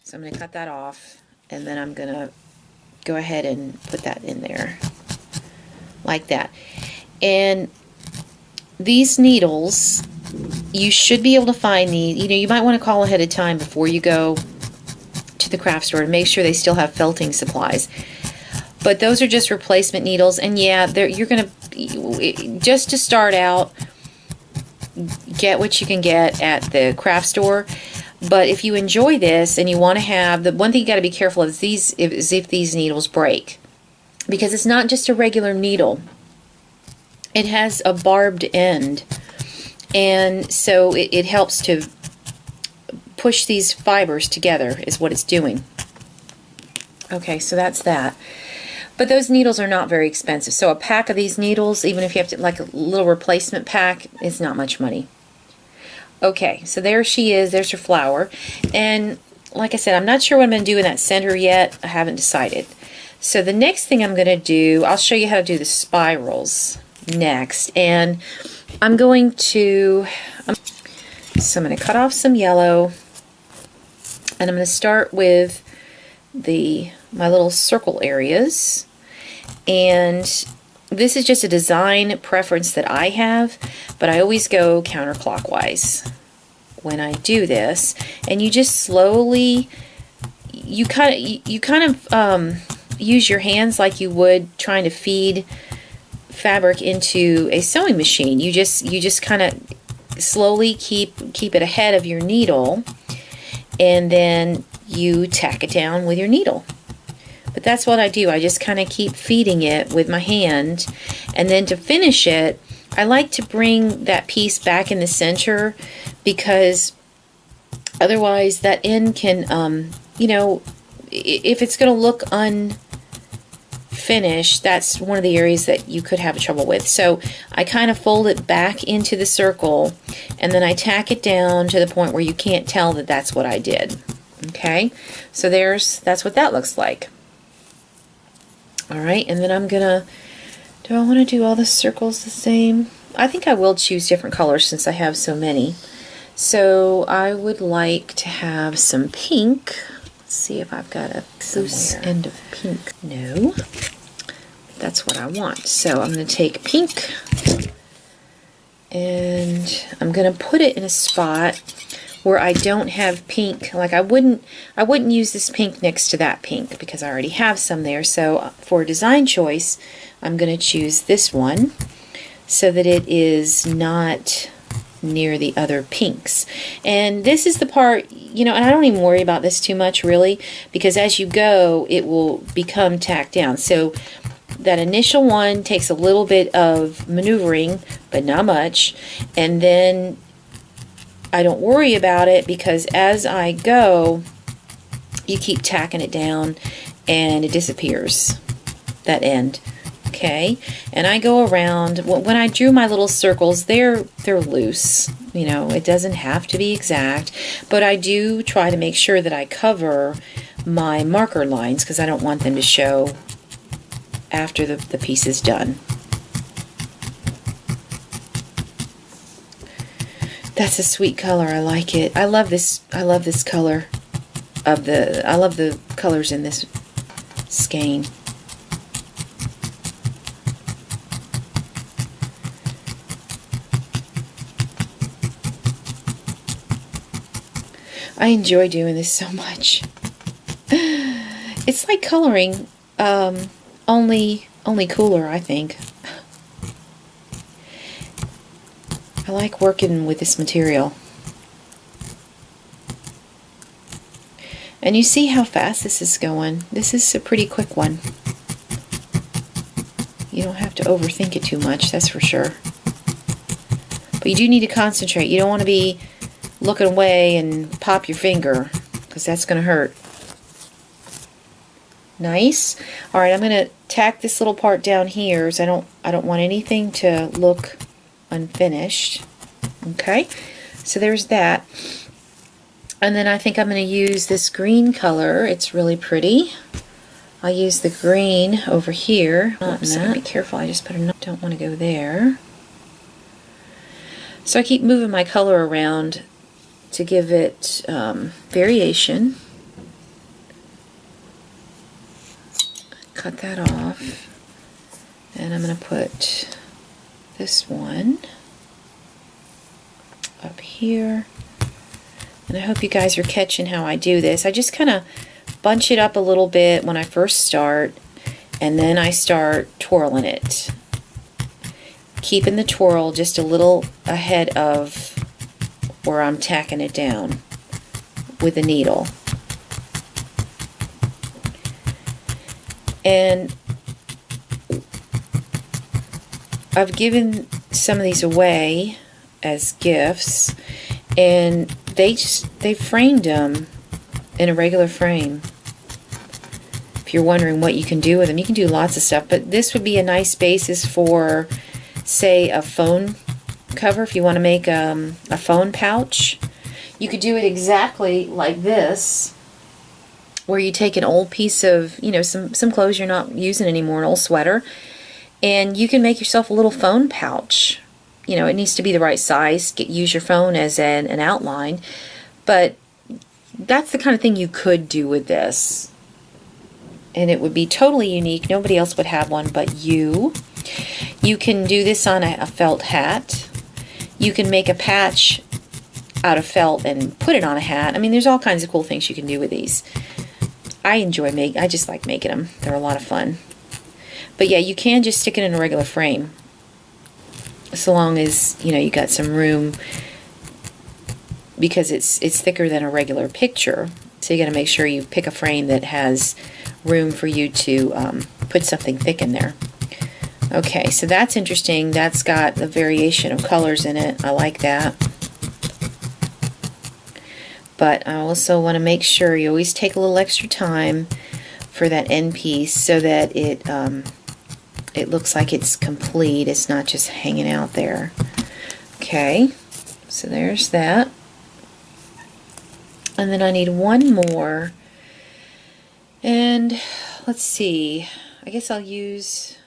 So I'm going to cut that off, and then I'm going to go ahead and put that in there like that. And these needles, you should be able to find these. You know, you might want to call ahead of time before you go to the craft store to make sure they still have felting supplies. But those are just replacement needles, and yeah, you're going to, just to start out, get what you can get at the craft store. But if you enjoy this and you want to have, the one thing you got to be careful of is if these needles break, because it's not just a regular needle. It has a barbed end, and so it helps to push these fibers together is what it's doing. Okay, so that's that. But those needles are not very expensive. So a pack of these needles, even if you have to, like a little replacement pack, is not much money. Okay, so there she is. There's her flower. And like I said, I'm not sure what I'm going to do in that center yet. I haven't decided. So the next thing I'm going to do, I'll show you how to do the spirals next. And I'm going to, so I'm going to cut off some yellow. And I'm going to start with my little circle areas. And this is just a design preference that I have, but I always go counterclockwise when I do this. And you just slowly, you kind of use your hands like you would trying to feed fabric into a sewing machine. You just kind of slowly keep it ahead of your needle, and then you tack it down with your needle. But that's what I do. I just kind of keep feeding it with my hand, and then to finish it, I like to bring that piece back in the center, because otherwise that end can, you know, if it's going to look unfinished, that's one of the areas that you could have trouble with. So I kind of fold it back into the circle, and then I tack it down to the point where you can't tell that that's what I did. Okay, so that's what that looks like. Alright, and then I'm gonna, do I want to do all the circles the same? I think I will choose different colors since I have so many. So I would like to have some pink. Let's see if I've got a loose end of pink. No, that's what I want. So I'm going to take pink, and I'm going to put it in a spot where I don't have pink. Like I wouldn't use this pink next to that pink because I already have some there. So for design choice, I'm going to choose this one so that it is not near the other pinks. And this is the part, you know, and I don't even worry about this too much really, because as you go it will become tacked down. So that initial one takes a little bit of maneuvering, but not much, and then I don't worry about it because as I go, you keep tacking it down and it disappears, that end. Okay, and I go around. When I drew my little circles, they're loose. You know, it doesn't have to be exact, but I do try to make sure that I cover my marker lines because I don't want them to show after the piece is done. That's a sweet color. I like it. I love this color of I love the colors in this skein. I enjoy doing this so much. It's like coloring, only cooler, I think. I like working with this material. And you see how fast this is going. This is a pretty quick one. You don't have to overthink it too much, that's for sure. But you do need to concentrate. You don't want to be looking away and pop your finger, because that's going to hurt. Nice. Alright, I'm going to tack this little part down here, so I don't want anything to look unfinished. Okay, so there's that. And then I think I'm going to use this green color. It's really pretty. I'll use the green over here. Oops, I gotta be careful. I just put a don't want to go there. So I keep moving my color around to give it variation. cut that off. And I'm going to put this one up here. And I hope you guys are catching how I do this. I just kind of bunch it up a little bit when I first start, and then I start twirling it. Keeping the twirl just a little ahead of where I'm tacking it down with the needle. And I've given some of these away as gifts, and they framed them in a regular frame. If you're wondering what you can do with them, you can do lots of stuff, but this would be a nice basis for, say, a phone cover. If you want to make a phone pouch, you could do it exactly like this, where you take an old piece of, you know, some clothes you're not using anymore, an old sweater, and you can make yourself a little phone pouch. You know, it needs to be the right size. Use your phone as an outline, but that's the kind of thing you could do with this. And it would be totally unique. Nobody else would have one but you. You can do this on a felt hat. You can make a patch out of felt and put it on a hat. I mean, there's all kinds of cool things you can do with these. I just like making them. They're a lot of fun. But yeah, you can just stick it in a regular frame, so long as, you know, you got some room, because it's thicker than a regular picture. So you got to make sure you pick a frame that has room for you to put something thick in there. Okay, so that's interesting. That's got a variation of colors in it. I like that. But I also want to make sure you always take a little extra time for that end piece, so that it looks like it's complete. It's not just hanging out there. Okay, so there's that. And then I need one more. And let's see, I guess I'll use